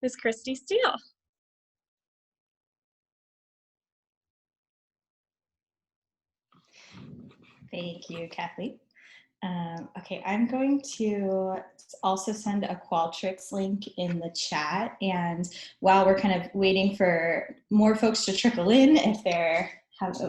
is Christie Stiehl. Thank you, Kathleen. Okay, I'm going to also send a Qualtrics link in the chat. And while we're kind of waiting for more folks to trickle in, if they're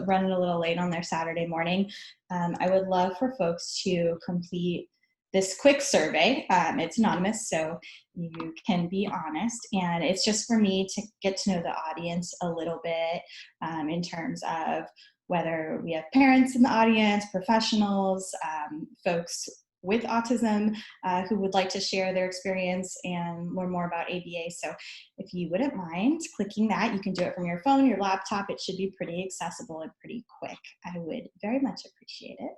running a little late on their Saturday morning, I would love for folks to complete this quick survey. It's anonymous, so you can be honest. And it's just for me to get to know the audience a little bit in terms of whether we have parents in the audience, professionals, folks with autism who would like to share their experience and learn more about ABA. So if you wouldn't mind clicking that, you can do it from your phone, your laptop. It should be pretty accessible and pretty quick. I would very much appreciate it.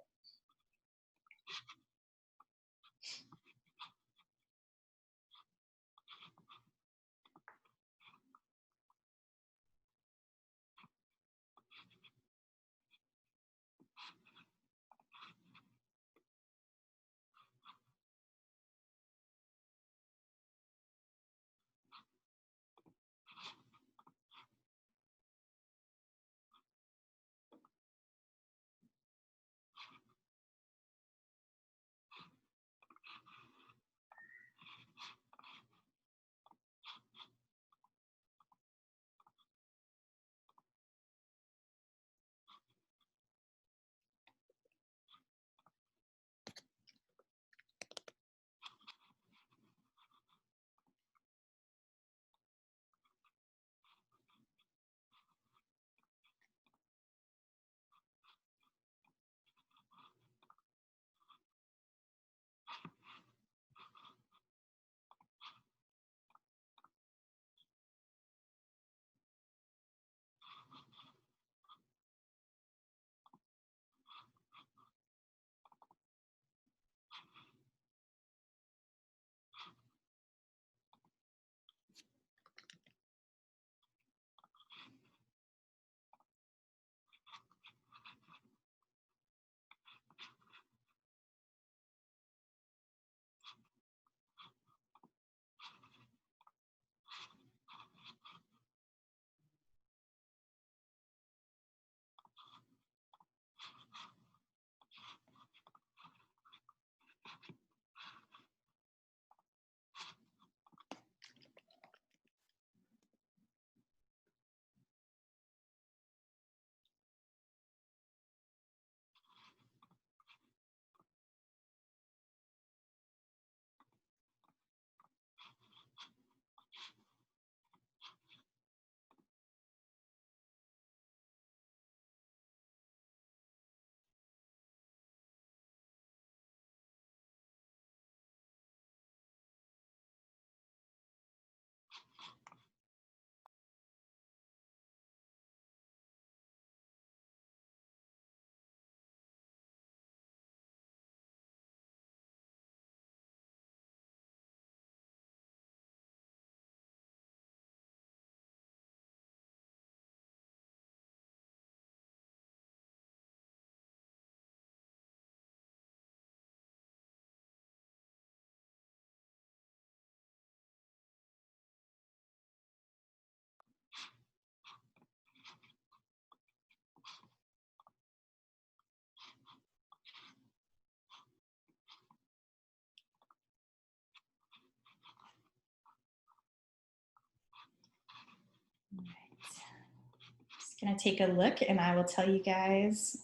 Just gonna take a look and I will tell you guys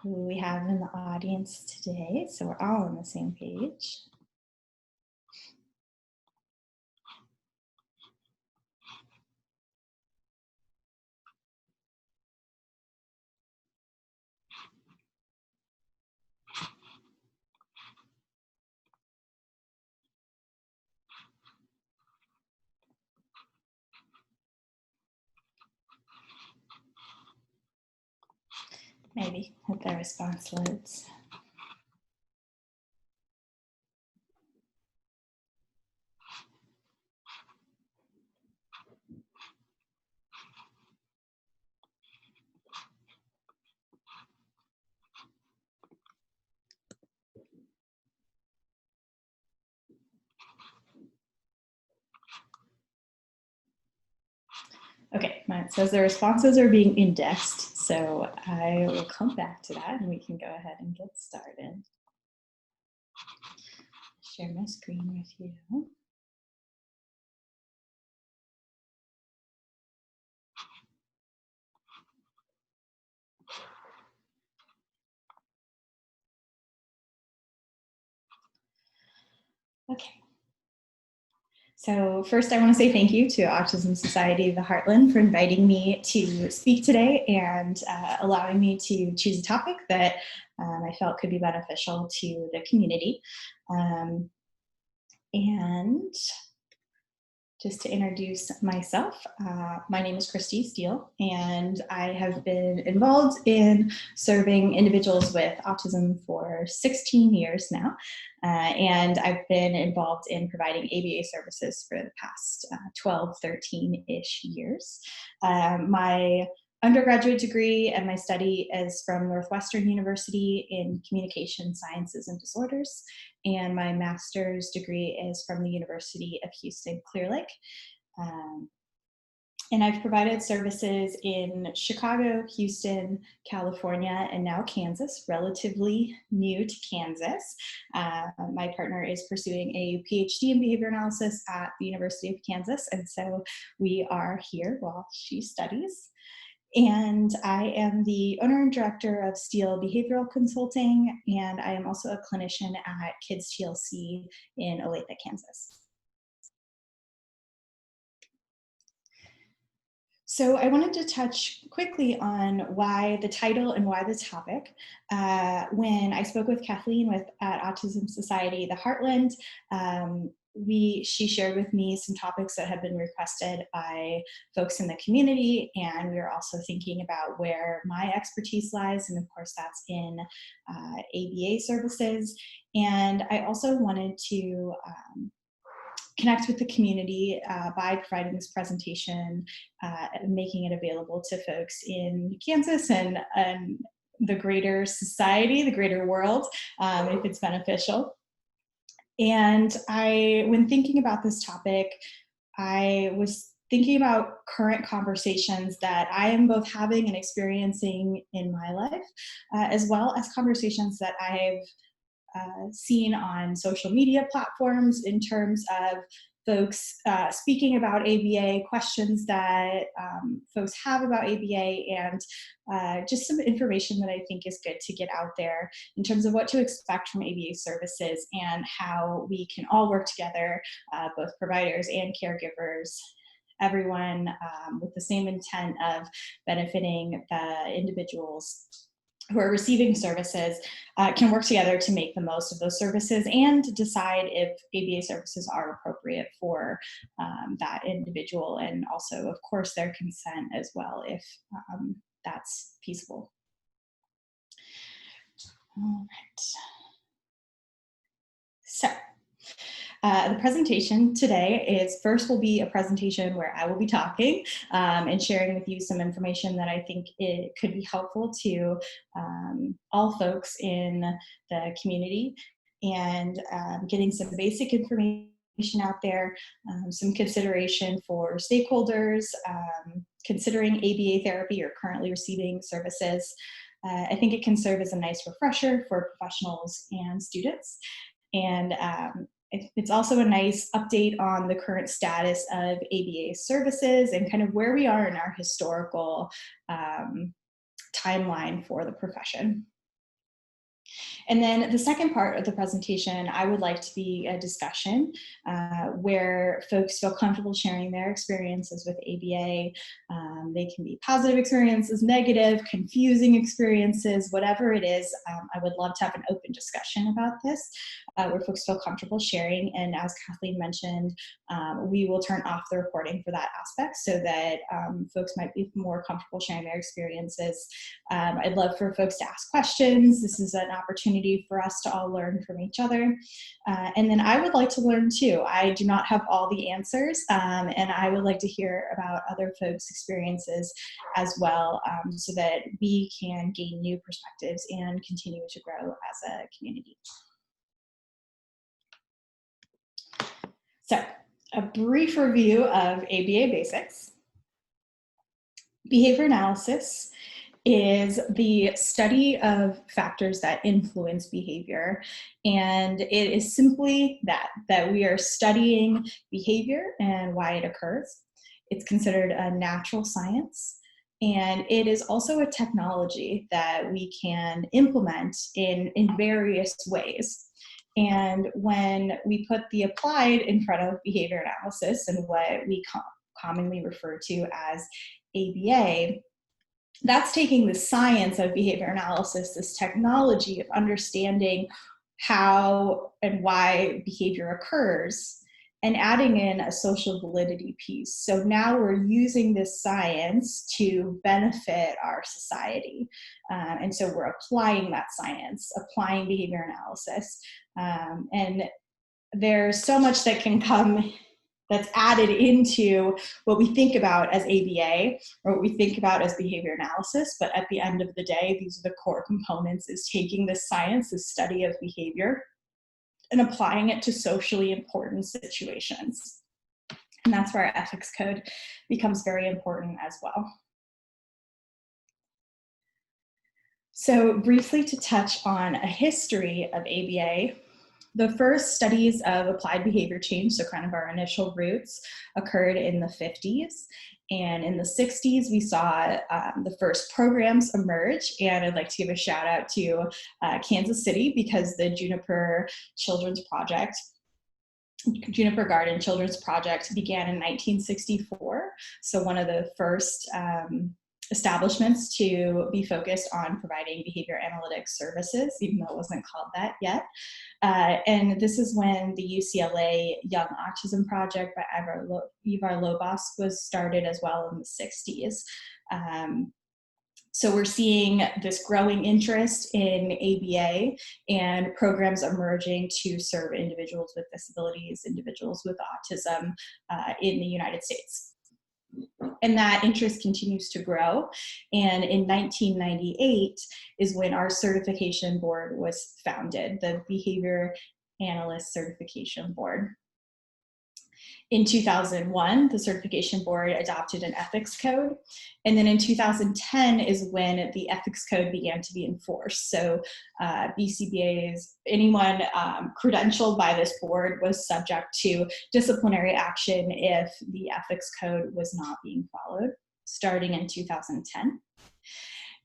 who we have in the audience today. So we're all on the same page. Maybe, hope that response loads. Okay, mine says the responses are being indexed, so I will come back to that and we can go ahead and get started. Share my screen with you. Okay. So first, I want to say thank you to Autism Society of the Heartland for inviting me to speak today and allowing me to choose a topic that I felt could be beneficial to the community. And just to introduce myself, my name is Christie Stiehl, and I have been involved in serving individuals with autism for 16 years now. And I've been involved in providing ABA services for the past 12, 13-ish years. My undergraduate degree and my study is from Northwestern University in Communication Sciences and Disorders, and my master's degree is from the University of Houston Clear Lake. Um, and I've provided services in Chicago, Houston, California, and now Kansas, relatively new to Kansas. My partner is pursuing a PhD in behavior analysis at the University of Kansas, and so we are here while she studies. And I am the owner and director of Stiehl Behavioral Consulting, and I am also a clinician at Kids TLC in Olathe, Kansas. So I wanted to touch quickly on why the title and why the topic. When I spoke with Kathleen at Autism Society, the Heartland, she shared with me some topics that have been requested by folks in the community, and we were also thinking about where my expertise lies, and of course that's in ABA services. And I also wanted to connect with the community by providing this presentation and making it available to folks in Kansas and the greater society, the greater world, if it's beneficial. And when thinking about this topic, I was thinking about current conversations that I am both having and experiencing in my life, as well as conversations that I've seen on social media platforms in terms of folks speaking about ABA, questions that folks have about ABA, and just some information that I think is good to get out there in terms of what to expect from ABA services and how we can all work together, both providers and caregivers, everyone with the same intent of benefiting the individuals who are receiving services, can work together to make the most of those services and to decide if ABA services are appropriate for that individual, and also, of course, their consent as well, if that's feasible. All right. So the presentation today will be a presentation where I will be talking and sharing with you some information that I think it could be helpful to all folks in the community, and getting some basic information out there, some consideration for stakeholders considering ABA therapy or currently receiving services. I think it can serve as a nice refresher for professionals and students. And it's also a nice update on the current status of ABA services and kind of where we are in our historical timeline for the profession. And then the second part of the presentation, I would like to be a discussion where folks feel comfortable sharing their experiences with ABA. They can be positive experiences, negative, confusing experiences, whatever it is. I would love to have an open discussion about this where folks feel comfortable sharing. And as Kathleen mentioned, we will turn off the recording for that aspect so that folks might be more comfortable sharing their experiences. I'd love for folks to ask questions. This is an opportunity for us to all learn from each other. And then I would like to learn too. I do not have all the answers, and I would like to hear about other folks' experiences as well, so that we can gain new perspectives and continue to grow as a community. So, a brief review of ABA basics. Behavior analysis is the study of factors that influence behavior. And it is simply that we are studying behavior and why it occurs. It's considered a natural science. And it is also a technology that we can implement in various ways. And when we put the applied in front of behavior analysis and what we commonly refer to as ABA, that's taking the science of behavior analysis, this technology of understanding how and why behavior occurs, and adding in a social validity piece. So now we're using this science to benefit our society. And so we're applying that science, applying behavior analysis. And there's so much that can come that's added into what we think about as ABA or what we think about as behavior analysis. But at the end of the day, these are the core components, is taking this science, this study of behavior, and applying it to socially important situations. And that's where our ethics code becomes very important as well. So briefly to touch on a history of ABA, the first studies of applied behavior change, so kind of our initial roots, occurred in the 50s. And in the 60s, we saw the first programs emerge. And I'd like to give a shout out to Kansas City, because the Juniper Garden Children's Project began in 1964. So one of the first establishments to be focused on providing behavior analytics services, even though it wasn't called that yet. And this is when the UCLA Young Autism Project by Ivar Lobos was started as well in the 60s. So we're seeing this growing interest in ABA and programs emerging to serve individuals with disabilities, individuals with autism in the United States. And that interest continues to grow. And in 1998 is when our certification board was founded, the Behavior Analyst Certification Board. In 2001, the certification board adopted an ethics code. And then in 2010 is when the ethics code began to be enforced. So BCBAs, anyone credentialed by this board was subject to disciplinary action if the ethics code was not being followed, starting in 2010.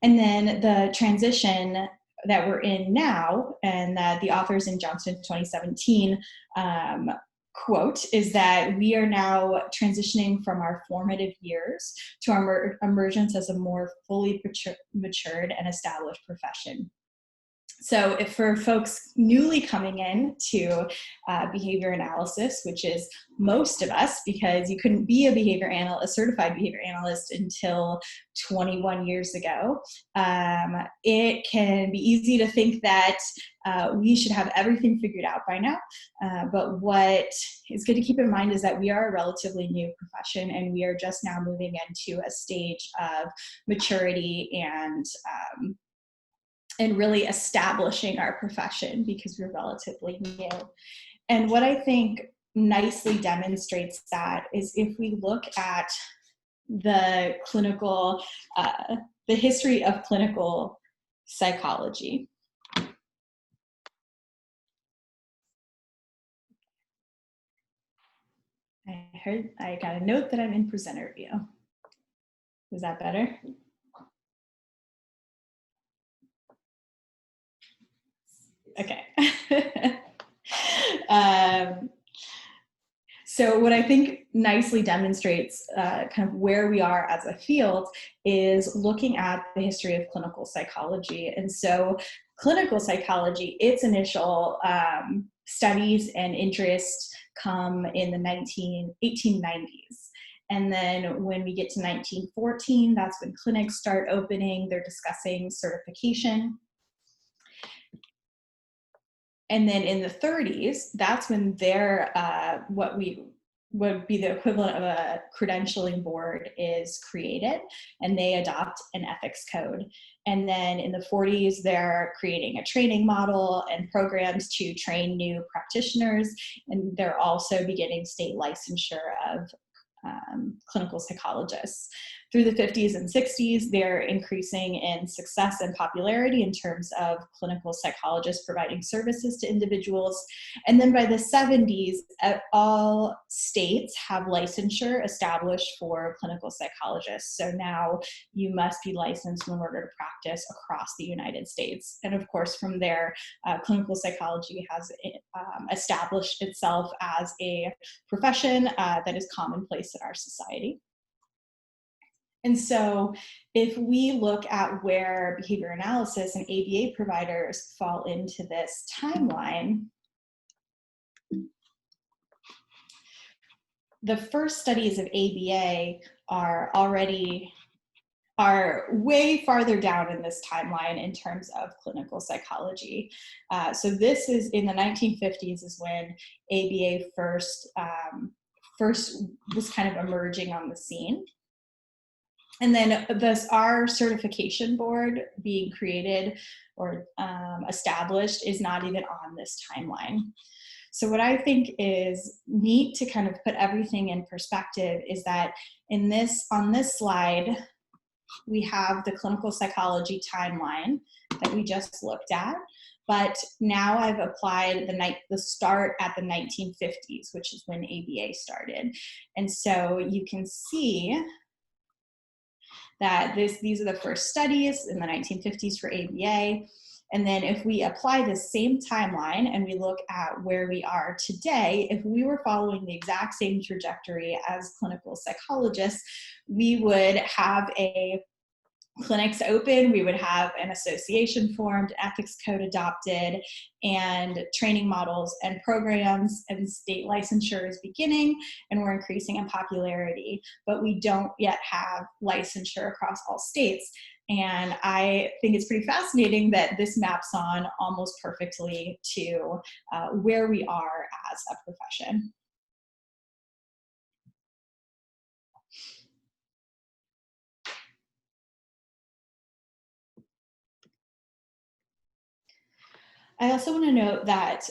And then the transition that we're in now, and that the authors in Johnson 2017 quote, is that we are now transitioning from our formative years to our emergence as a more fully matured and established profession. So if for folks newly coming in to behavior analysis, which is most of us, because you couldn't be a certified behavior analyst until 21 years ago, it can be easy to think that we should have everything figured out by now. But what is good to keep in mind is that we are a relatively new profession, and we are just now moving into a stage of maturity and really establishing our profession, because we're relatively new. And what I think nicely demonstrates that is if we look at the clinical, the history of clinical psychology. I got a note that I'm in presenter view. Is that better? Okay. So what I think nicely demonstrates kind of where we are as a field is looking at the history of clinical psychology. And so clinical psychology, its initial studies and interest come in the 1890s. And then when we get to 1914, that's when clinics start opening, they're discussing certification. And then in the 30s, that's when their, what would be the equivalent of a credentialing board is created, and they adopt an ethics code. And then in the 40s, they're creating a training model and programs to train new practitioners. And they're also beginning state licensure of clinical psychologists. through the 50s and 60s, they're increasing in success and popularity in terms of clinical psychologists providing services to individuals. And then by the 70s, all states have licensure established for clinical psychologists. So now you must be licensed in order to practice across the United States. And of course, from there, clinical psychology has established itself as a profession that is commonplace in our society. And so if we look at where behavior analysis and ABA providers fall into this timeline, the first studies of ABA are way farther down in this timeline in terms of clinical psychology. So this is in the 1950s is when ABA first was kind of emerging on the scene. And then our certification board being created or established is not even on this timeline. So what I think is neat to kind of put everything in perspective is that on this slide, we have the clinical psychology timeline that we just looked at, but now I've applied the start at the 1950s, which is when ABA started. And so you can see that these are the first studies in the 1950s for ABA. And then if we apply the same timeline and we look at where we are today, if we were following the exact same trajectory as clinical psychologists, we would have clinics open, we would have an association formed, ethics code adopted, and training models and programs and state licensure is beginning, and we're increasing in popularity, but we don't yet have licensure across all states. And I think it's pretty fascinating that this maps on almost perfectly to where we are as a profession. I also want to note that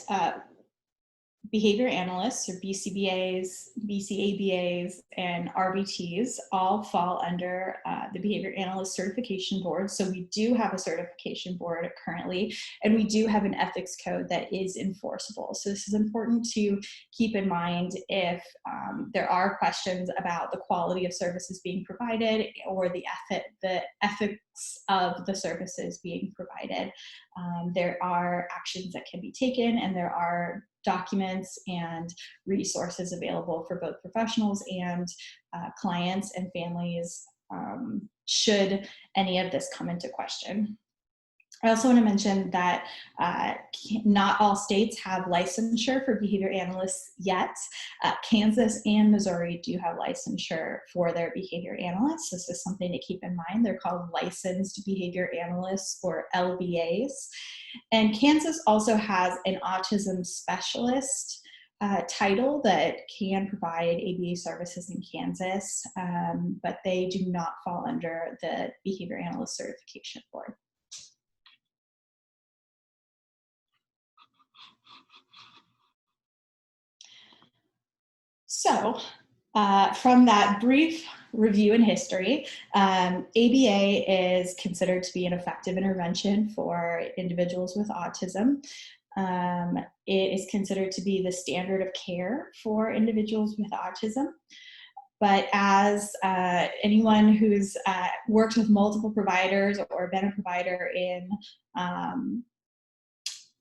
behavior analysts, or BCBAs, BCABAs, and RBTs all fall under the Behavior Analyst Certification Board. So we do have a certification board currently, and we do have an ethics code that is enforceable. So this is important to keep in mind if there are questions about the quality of services being provided or the ethics of the services being provided. There are actions that can be taken, and there are documents and resources available for both professionals and clients and families should any of this come into question. I also want to mention that not all states have licensure for behavior analysts yet. Kansas and Missouri do have licensure for their behavior analysts. This is something to keep in mind. They're called licensed behavior analysts, or LBAs. And Kansas also has an autism specialist title that can provide ABA services in Kansas, but they do not fall under the Behavior Analyst Certification Board. So from that brief review in history, ABA is considered to be an effective intervention for individuals with autism. It is considered to be the standard of care for individuals with autism. But as anyone who's worked with multiple providers or been a provider in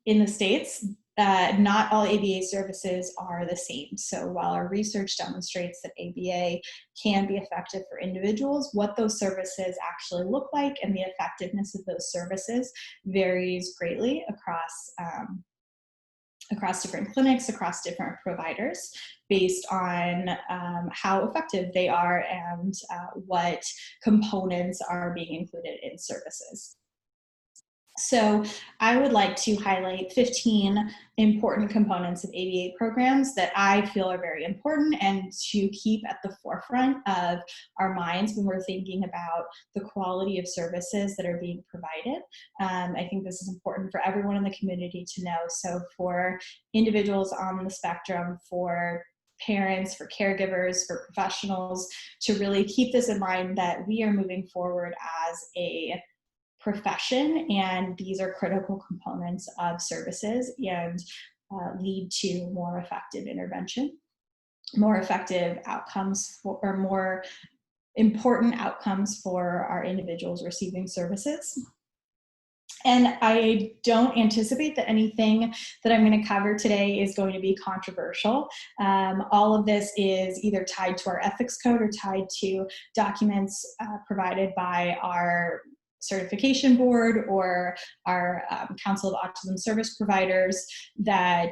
the States, not all ABA services are the same. So while our research demonstrates that ABA can be effective for individuals, what those services actually look like and the effectiveness of those services varies greatly across different clinics, across different providers, based on how effective they are and what components are being included in services. So I would like to highlight 15 important components of ABA programs that I feel are very important and to keep at the forefront of our minds when we're thinking about the quality of services that are being provided. I think this is important for everyone in the community to know. So for individuals on the spectrum, for parents, for caregivers, for professionals, to really keep this in mind that we are moving forward as a profession, and these are critical components of services and lead to more effective intervention, more effective outcomes, or more important outcomes for our individuals receiving services. And I don't anticipate that anything that I'm going to cover today is going to be controversial. All of this is either tied to our ethics code or tied to documents provided by our certification board or our Council of Autism Service Providers, that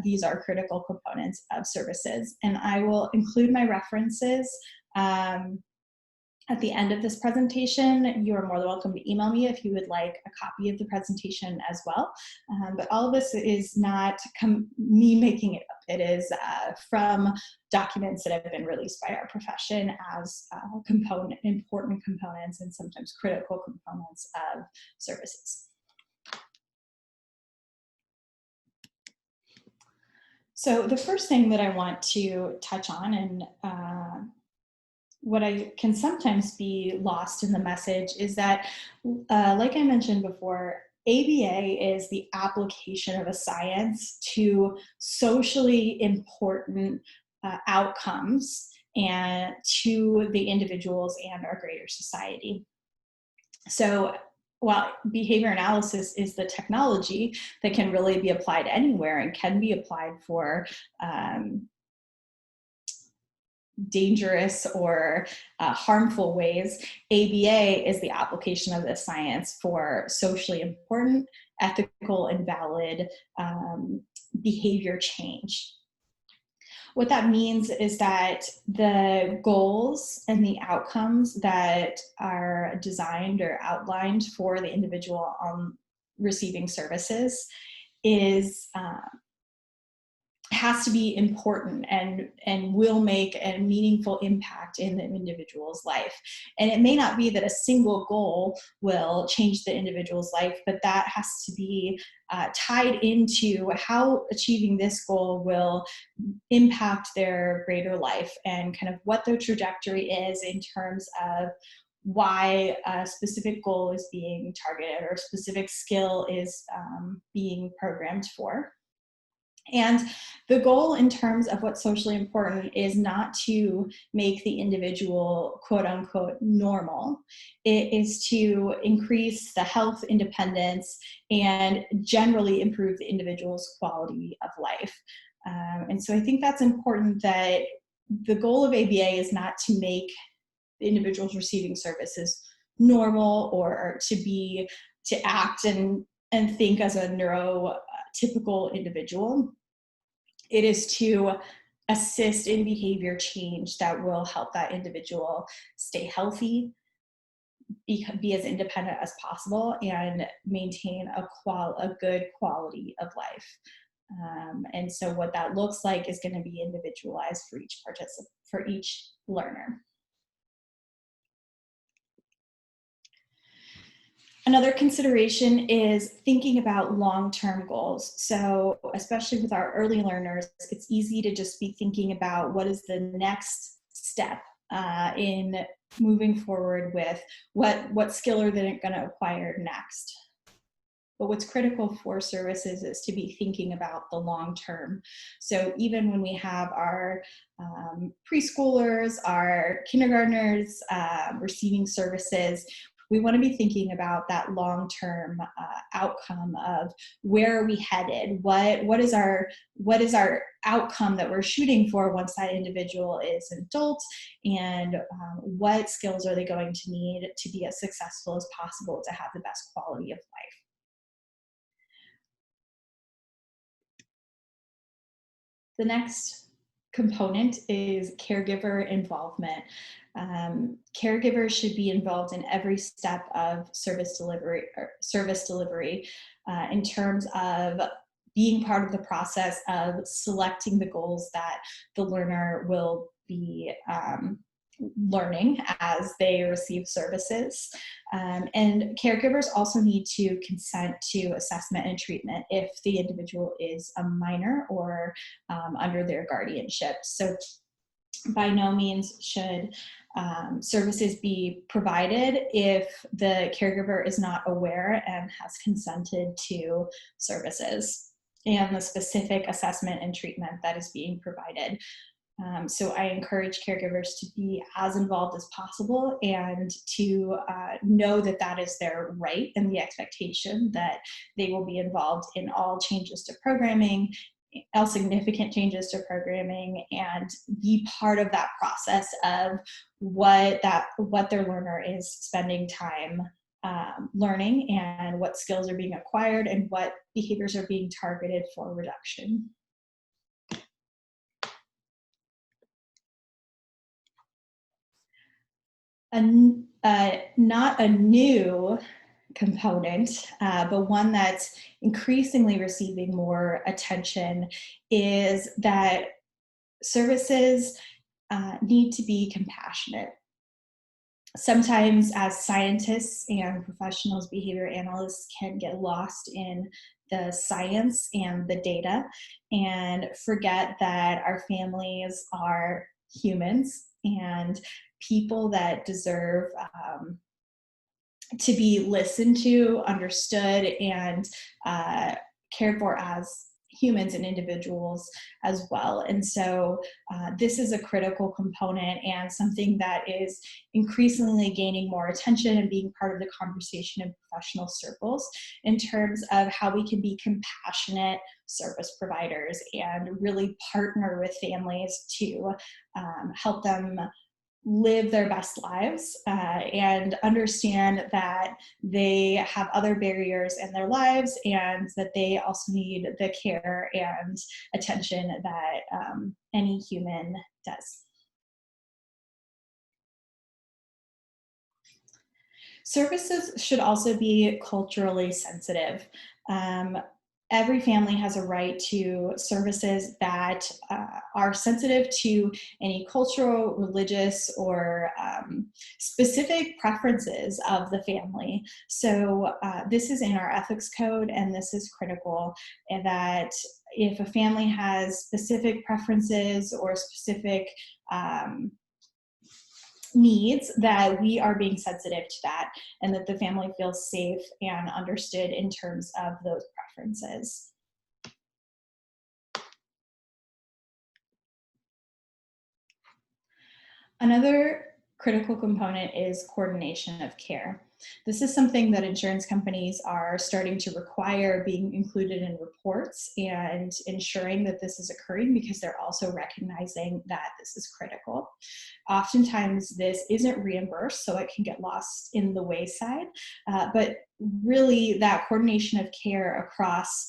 these are critical components of services. And I will include my references at the end of this presentation. You are more than welcome to email me if you would like a copy of the presentation as well. But all of this is not me making it up. It is from documents that have been released by our profession as important components and sometimes critical components of services. So the first thing that I want to touch on, and what I can sometimes be lost in the message, is that, like I mentioned before, ABA is the application of a science to socially important outcomes and to the individuals and our greater society. So while behavior analysis is the technology that can really be applied anywhere and can be applied for dangerous or harmful ways, ABA is the application of this science for socially important, ethical, and valid behavior change. What that means is that the goals and the outcomes that are designed or outlined for the individual receiving services has to be important and will make a meaningful impact in the individual's life. And it may not be that a single goal will change the individual's life, but that has to be tied into how achieving this goal will impact their greater life, and kind of what the trajectory is in terms of why a specific goal is being targeted or a specific skill is being programmed for. And the goal in terms of what's socially important is not to make the individual quote unquote normal. It is to increase the health, independence, and generally improve the individual's quality of life. And so I think that's important, that the goal of ABA is not to make the individuals receiving services normal or to act and think as a neurotypical individual. It is to assist in behavior change that will help that individual stay healthy, be as independent as possible, and maintain a good quality of life. And so what that looks like is going to be individualized for each participant, for each learner. Another consideration is thinking about long-term goals. So especially with our early learners, it's easy to just be thinking about what is the next step in moving forward with what skill are they going to acquire next. But what's critical for services is to be thinking about the long term. So even when we have our preschoolers, our kindergartners receiving services, we want to be thinking about that long-term outcome of where are we headed? What is our outcome that we're shooting for once that individual is an adult, and what skills are they going to need to be as successful as possible to have the best quality of life? The next component is caregiver involvement. Caregivers should be involved in every step of service delivery in terms of being part of the process of selecting the goals that the learner will be learning as they receive services. And caregivers also need to consent to assessment and treatment if the individual is a minor or under their guardianship. So by no means should services be provided if the caregiver is not aware and has consented to services and the specific assessment and treatment that is being provided. So I encourage caregivers to be as involved as possible and to know that that is their right and the expectation that they will be involved in all changes to programming, all significant changes to programming, and be part of that process of what their learner is spending time learning and what skills are being acquired and what behaviors are being targeted for reduction. Not a new component, but one that's increasingly receiving more attention is that services need to be compassionate. Sometimes as scientists and professionals, behavior analysts can get lost in the science and the data and forget that our families are humans and people that deserve to be listened to, understood, and cared for as humans and individuals as well. And so this is a critical component and something that is increasingly gaining more attention and being part of the conversation in professional circles in terms of how we can be compassionate service providers and really partner with families to help them live their best lives and understand that they have other barriers in their lives and that they also need the care and attention that any human does. Services should also be culturally sensitive. Every family has a right to services that are sensitive to any cultural, religious, or specific preferences of the family. So this is in our ethics code, and this is critical, and that if a family has specific preferences or specific needs, that we are being sensitive to that and that the family feels safe and understood in terms of those preferences. Another critical component is coordination of care. This is something that insurance companies are starting to require being included in reports and ensuring that this is occurring because they're also recognizing that this is critical. Oftentimes this isn't reimbursed, so it can get lost in the wayside, but really that coordination of care across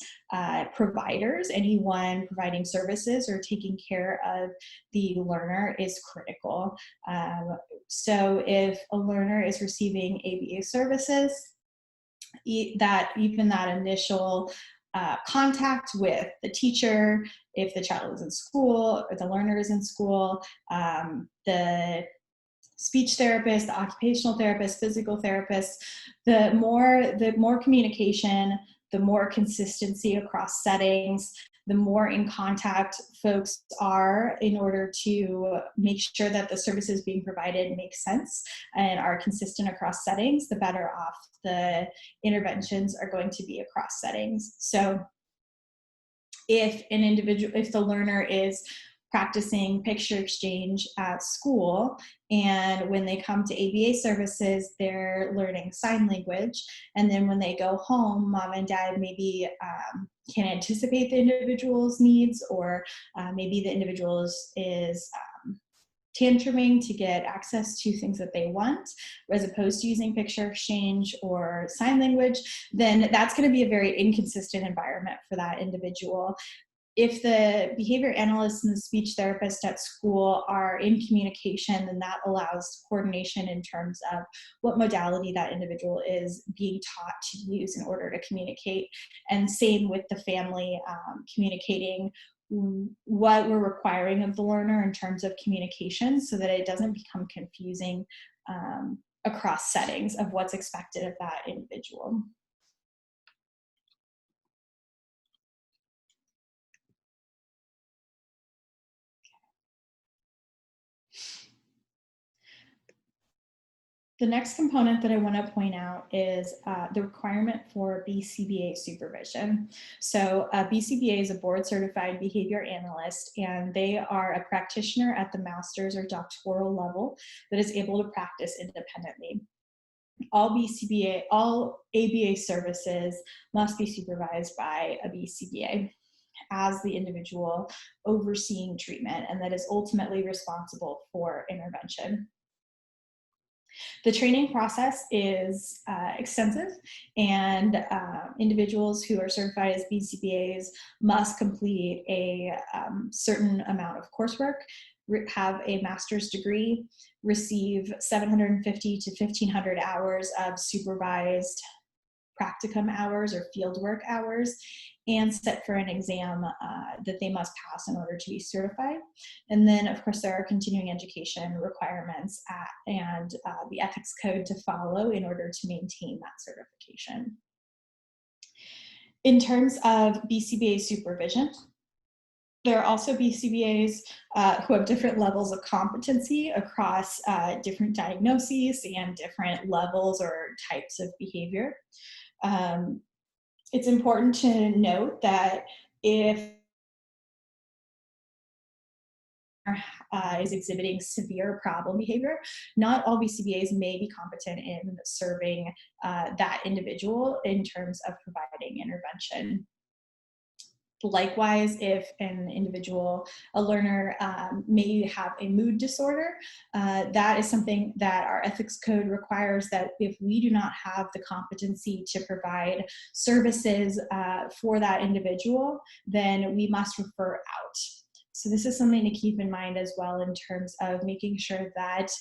providers, anyone providing services or taking care of the learner is critical. So if a learner is receiving ABA services, that even that initial contact with the teacher, if the child is in school or the learner is in school, the speech therapist, the occupational therapist, physical therapist, the more communication, the more consistency across settings, the more in contact folks are in order to make sure that the services being provided make sense and are consistent across settings, the better off the interventions are going to be across settings. So if the learner is practicing picture exchange at school, and when they come to ABA services, they're learning sign language, and then when they go home, mom and dad maybe can anticipate the individual's needs, or maybe the individual is tantruming to get access to things that they want, as opposed to using picture exchange or sign language, then that's going to be a very inconsistent environment for that individual. If the behavior analyst and the speech therapist at school are in communication, then that allows coordination in terms of what modality that individual is being taught to use in order to communicate. And same with the family communicating what we're requiring of the learner in terms of communication so that it doesn't become confusing across settings of what's expected of that individual. The next component that I want to point out is the requirement for BCBA supervision. So BCBA is a board certified behavior analyst, and they are a practitioner at the master's or doctoral level that is able to practice independently. All ABA services must be supervised by a BCBA as the individual overseeing treatment, and that is ultimately responsible for intervention. The training process is extensive, and individuals who are certified as BCBAs must complete a certain amount of coursework, have a master's degree, receive 750 to 1,500 hours of supervised practicum hours or fieldwork hours, and sit for an exam that they must pass in order to be certified. And then, of course, there are continuing education requirements and the ethics code to follow in order to maintain that certification. In terms of BCBA supervision, there are also BCBAs who have different levels of competency across different diagnoses and different levels or types of behavior. It's important to note that if is exhibiting severe problem behavior, not all BCBAs may be competent in serving that individual in terms of providing intervention. Likewise, if an individual, a learner, may have a mood disorder, that is something that our ethics code requires that if we do not have the competency to provide services for that individual, then we must refer out. So this is something to keep in mind as well in terms of making sure that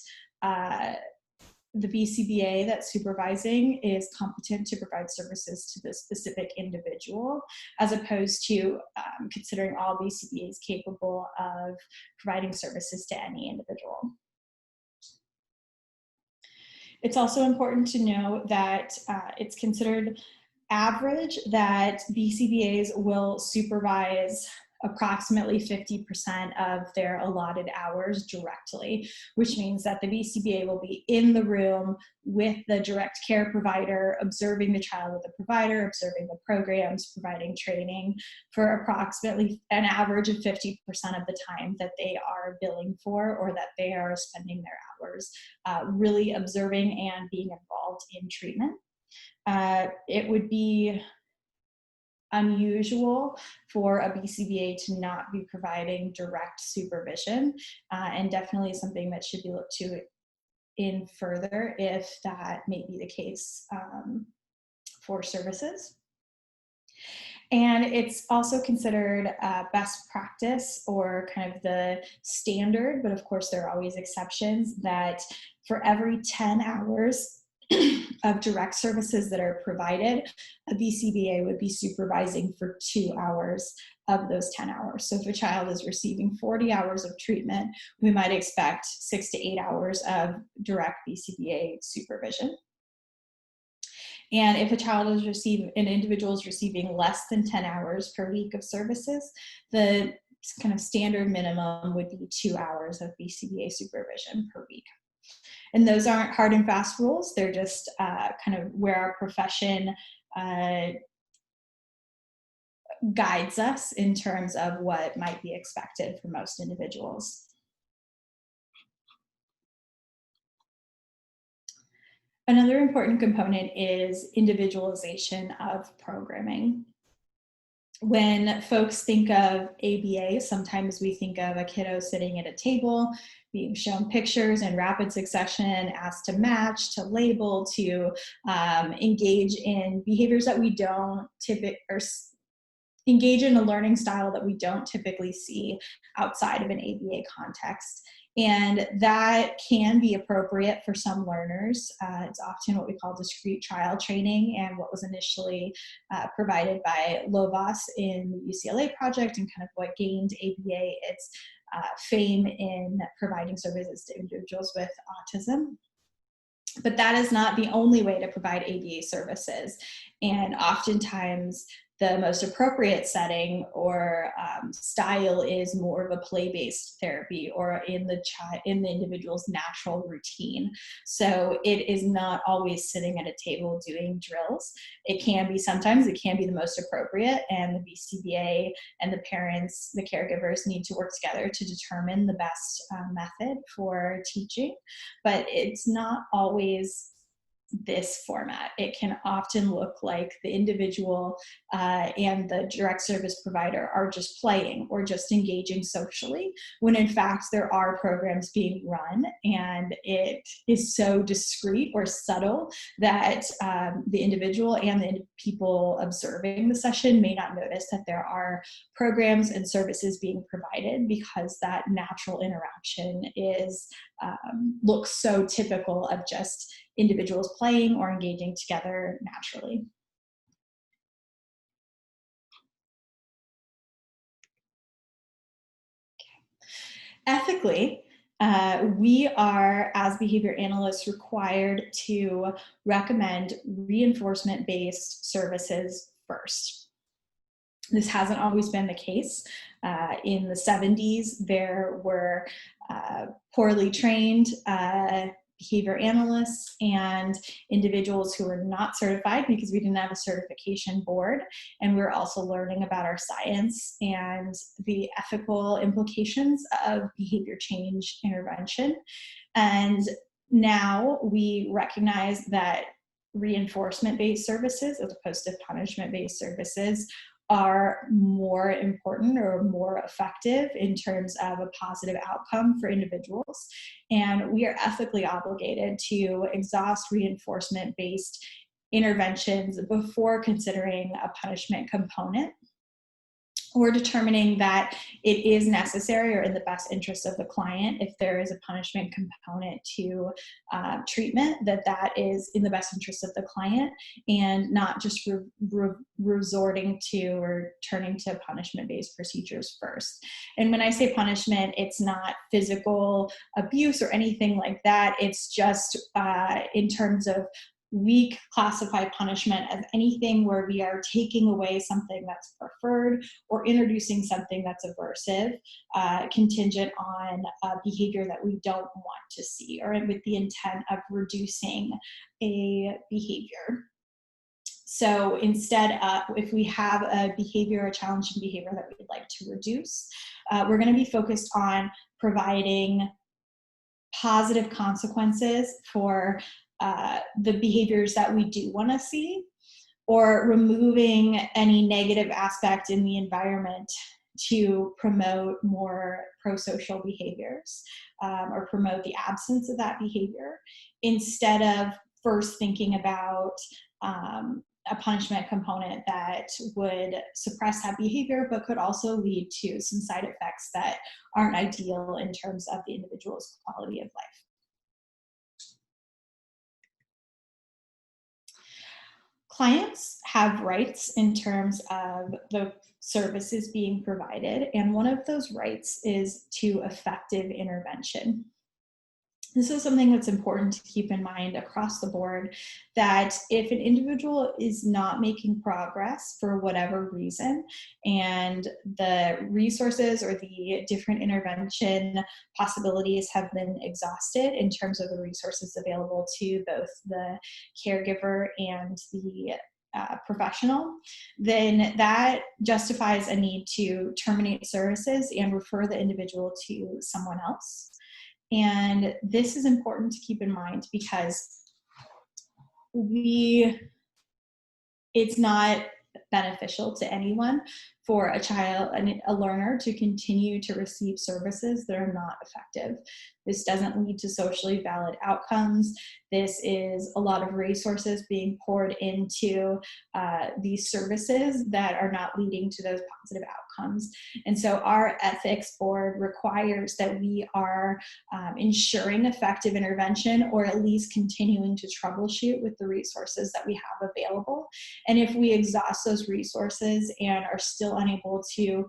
the BCBA that's supervising is competent to provide services to the specific individual, as opposed to considering all BCBAs capable of providing services to any individual. It's also important to know that it's considered average that BCBAs will supervise approximately 50% of their allotted hours directly, which means that the BCBA will be in the room with the direct care provider, observing the child with the provider, observing the programs, providing training for approximately an average of 50% of the time that they are billing for or that they are spending their hours, really observing and being involved in treatment. It would be unusual for a BCBA to not be providing direct supervision, and definitely something that should be looked to in further if that may be the case for services. And it's also considered best practice or kind of the standard, but of course there are always exceptions, that for every 10 hours of direct services that are provided, a BCBA would be supervising for 2 hours of those 10 hours. So if a child is receiving 40 hours of treatment, we might expect 6 to 8 hours of direct BCBA supervision. And if an individual is receiving less than 10 hours per week of services, the kind of standard minimum would be 2 hours of BCBA supervision per week. And those aren't hard and fast rules. They're just kind of where our profession guides us in terms of what might be expected for most individuals. Another important component is individualization of programming. When folks think of ABA, sometimes we think of a kiddo sitting at a table, being shown pictures in rapid succession, asked to match, to label, to engage in behaviors that we don't typically, or engage in a learning style that we don't typically see outside of an ABA context. And that can be appropriate for some learners. It's often what we call discrete trial training, and what was initially provided by Lovas in the UCLA project, and kind of what gained ABA its fame in providing services to individuals with autism. But that is not the only way to provide ABA services. And oftentimes, the most appropriate setting or style is more of a play-based therapy, or in the individual's natural routine. So it is not always sitting at a table doing drills. It can be sometimes, it can be the most appropriate, and the BCBA and the parents, the caregivers, need to work together to determine the best method for teaching. But it's not always this format. It can often look like the individual and the direct service provider are just playing or just engaging socially, when in fact there are programs being run, and it is so discreet or subtle that the individual and the people observing the session may not notice that there are programs and services being provided, because that natural interaction is looks so typical of just individuals playing or engaging together naturally. Ethically, we are, as behavior analysts, required to recommend reinforcement-based services first. This hasn't always been the case. In the 70s, there were poorly trained behavior analysts and individuals who were not certified, because we didn't have a certification board, and we were also learning about our science and the ethical implications of behavior change intervention. And now we recognize that reinforcement-based services, as opposed to punishment-based services, are more important or more effective in terms of a positive outcome for individuals. And we are ethically obligated to exhaust reinforcement-based interventions before considering a punishment component, or determining that it is necessary or in the best interest of the client. If there is a punishment component to treatment, that is in the best interest of the client, and not just resorting to or turning to punishment-based procedures first. And when I say punishment, it's not physical abuse or anything like that. It's just in terms of, we classify punishment as anything where we are taking away something that's preferred or introducing something that's aversive, contingent on behavior that we don't want to see, or with the intent of reducing a behavior. So instead, if we have a behavior, a challenging behavior that we'd like to reduce, we're going to be focused on providing positive consequences for the behaviors that we do want to see, or removing any negative aspect in the environment to promote more pro-social behaviors, or promote the absence of that behavior, instead of first thinking about a punishment component that would suppress that behavior, but could also lead to some side effects that aren't ideal in terms of the individual's quality of life. Clients have rights in terms of the services being provided, and one of those rights is to effective intervention. This is something that's important to keep in mind across the board, that if an individual is not making progress for whatever reason, and the resources or the different intervention possibilities have been exhausted in terms of the resources available to both the caregiver and the professional, then that justifies a need to terminate services and refer the individual to someone else. And this is important to keep in mind, because it's not beneficial to anyone for a child, a learner, to continue to receive services that are not effective. This doesn't lead to socially valid outcomes. This is a lot of resources being poured into these services that are not leading to those positive outcomes. And so our ethics board requires that we are ensuring effective intervention, or at least continuing to troubleshoot with the resources that we have available. And if we exhaust those resources and are still unable to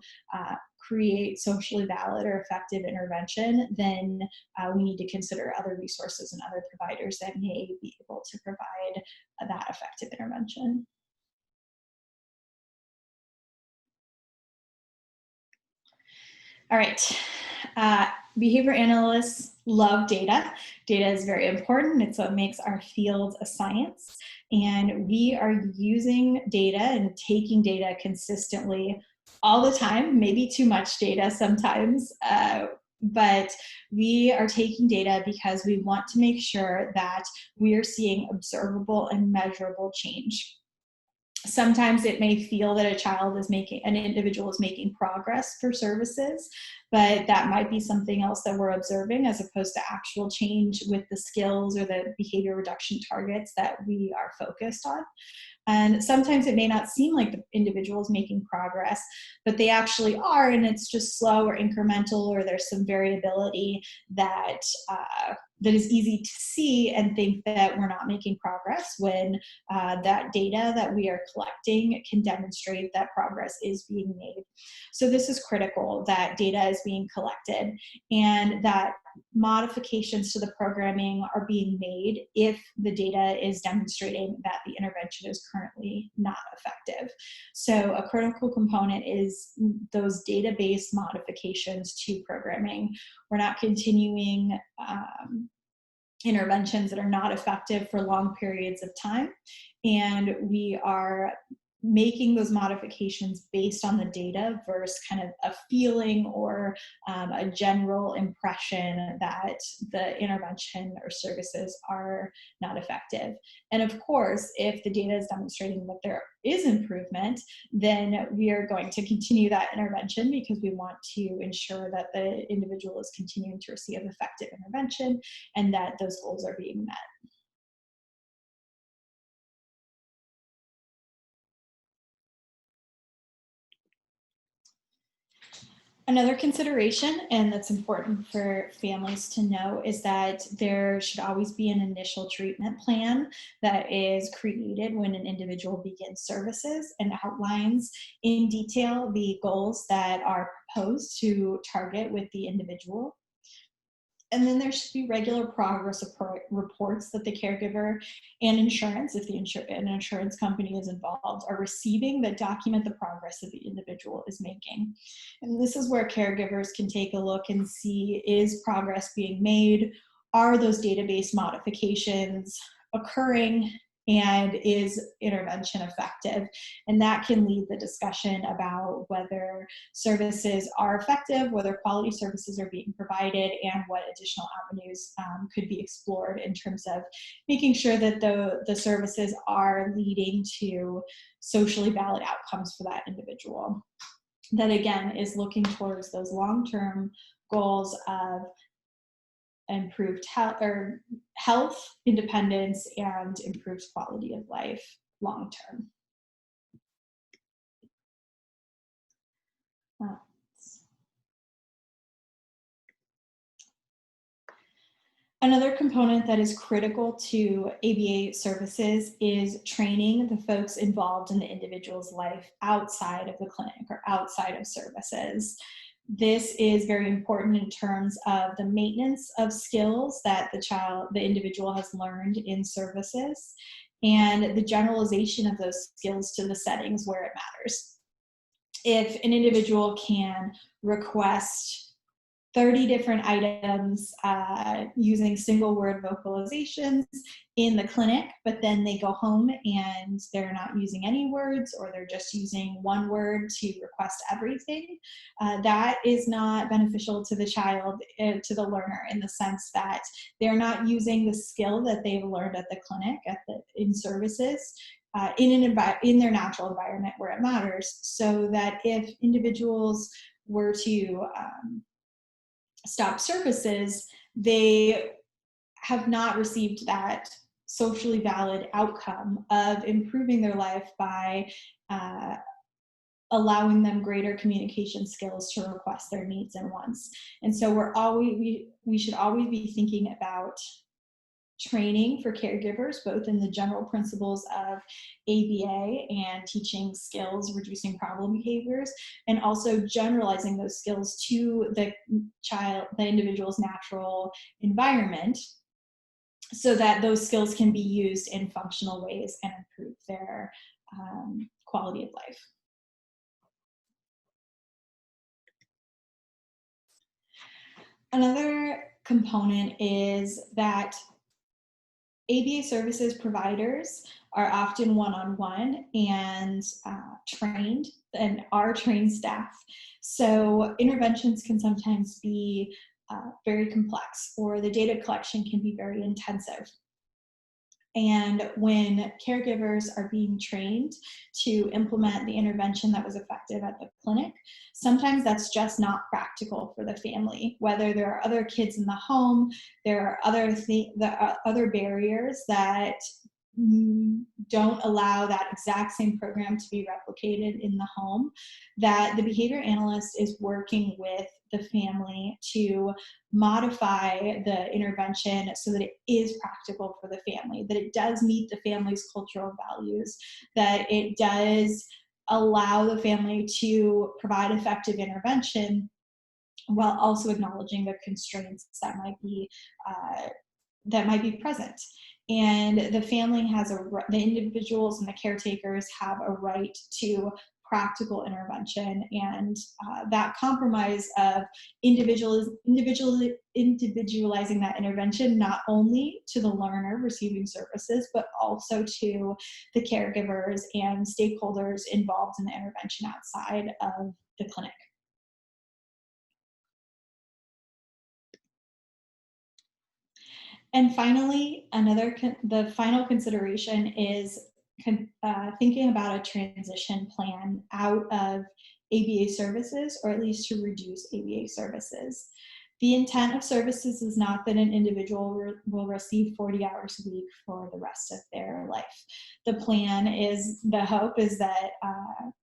create socially valid or effective intervention, then we need to consider other resources and other providers that may be able to provide that effective intervention. All right. Behavior analysts love data. Data is very important. It's what makes our field a science. And we are using data and taking data consistently all the time, maybe too much data sometimes, but we are taking data because we want to make sure that we are seeing observable and measurable change. Sometimes it may feel that an individual is making progress for services, but that might be something else that we're observing as opposed to actual change with the skills or the behavior reduction targets that we are focused on. And sometimes it may not seem like the individual is making progress, but they actually are, and it's just slow or incremental, or there's some variability that that is easy to see and think that we're not making progress when that data that we are collecting can demonstrate that progress is being made. So this is critical, that data is being collected and that modifications to the programming are being made if the data is demonstrating that the intervention is currently not effective. So a critical component is those database modifications to programming. We're not continuing interventions that are not effective for long periods of time, and we are making those modifications based on the data versus kind of a feeling or a general impression that the intervention or services are not effective. And of course, if the data is demonstrating that there is improvement, then we are going to continue that intervention because we want to ensure that the individual is continuing to receive effective intervention and that those goals are being met. Another consideration, and that's important for families to know, is that there should always be an initial treatment plan that is created when an individual begins services and outlines in detail the goals that are proposed to target with the individual. And then there should be regular progress reports that the caregiver and insurance, if an insurance company is involved, are receiving that document the progress that the individual is making. And this is where caregivers can take a look and see, is progress being made? Are those database modifications occurring? And is intervention effective? And that can lead the discussion about whether services are effective, whether quality services are being provided, and what additional avenues could be explored in terms of making sure that the services are leading to socially valid outcomes for that individual. That again is looking towards those long-term goals of improved health, independence, and improved quality of life long term. Another component that is critical to ABA services is training the folks involved in the individual's life outside of the clinic or outside of services. This is very important in terms of the maintenance of skills that the individual has learned in services, and the generalization of those skills to the settings where it matters. If an individual can request 30 different items using single word vocalizations in the clinic, but then they go home and they're not using any words, or they're just using one word to request everything, that is not beneficial to the child, to the learner, in the sense that they're not using the skill that they've learned at the clinic, in services, in their natural environment where it matters, so that if individuals were to stop services, they have not received that socially valid outcome of improving their life by allowing them greater communication skills to request their needs and wants. And so we should always be thinking about training for caregivers, both in the general principles of ABA and teaching skills, reducing problem behaviors, and also generalizing those skills to the individual's natural environment, so that those skills can be used in functional ways and improve their quality of life. Another component is that ABA services providers are often one-on-one and trained, and are trained staff. So interventions can sometimes be very complex, or the data collection can be very intensive. And when caregivers are being trained to implement the intervention that was effective at the clinic, sometimes that's just not practical for the family. Whether there are other kids in the home, there are other barriers that don't allow that exact same program to be replicated in the home, that the behavior analyst is working with the family to modify the intervention so that it is practical for the family, that it does meet the family's cultural values, that it does allow the family to provide effective intervention while also acknowledging the constraints that might be present. And the family has the individuals and the caretakers have a right to practical intervention, and that compromise of individualizing that intervention, not only to the learner receiving services, but also to the caregivers and stakeholders involved in the intervention outside of the clinic. And finally, the final consideration is thinking about a transition plan out of ABA services, or at least to reduce ABA services. The intent of services is not that an individual will receive 40 hours a week for the rest of their life. The hope is that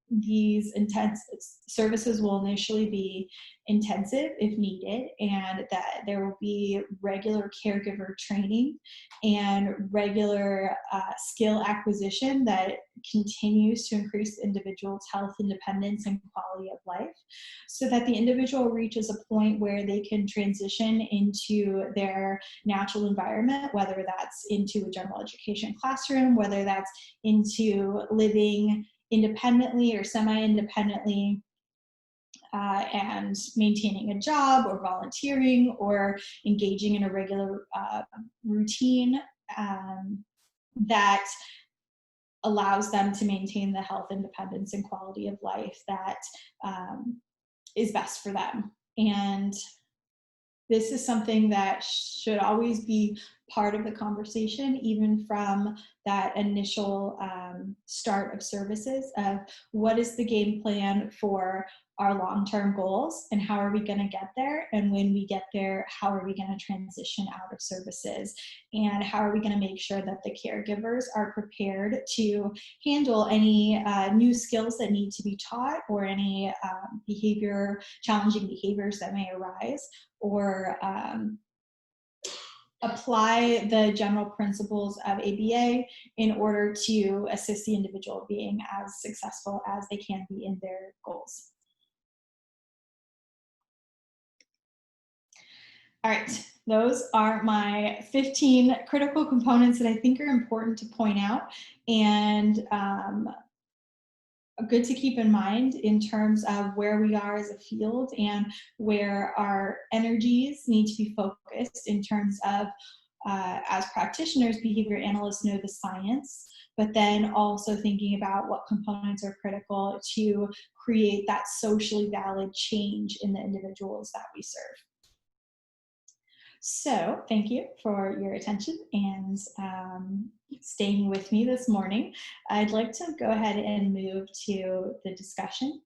these intense services will initially be intensive if needed, and that there will be regular caregiver training and regular skill acquisition that continues to increase the individual's health, independence, and quality of life, so that the individual reaches a point where they can transition into their natural environment, whether that's into a general education classroom, whether that's into living independently or semi-independently, and maintaining a job or volunteering or engaging in a regular routine that allows them to maintain the health, independence, and quality of life that is best for them. And this is something that should always be part of the conversation, even from that initial start of services, of what is the game plan for our long-term goals, and how are we going to get there, and when we get there, how are we going to transition out of services, and how are we going to make sure that the caregivers are prepared to handle any new skills that need to be taught, or any challenging behaviors that may arise, or apply the general principles of ABA in order to assist the individual being as successful as they can be in their goals. All right, those are my 15 critical components that I think are important to point out, and good to keep in mind in terms of where we are as a field and where our energies need to be focused in terms of, as practitioners, behavior analysts know the science, but then also thinking about what components are critical to create that socially valid change in the individuals that we serve. So thank you for your attention and staying with me this morning. I'd like to go ahead and move to the discussion.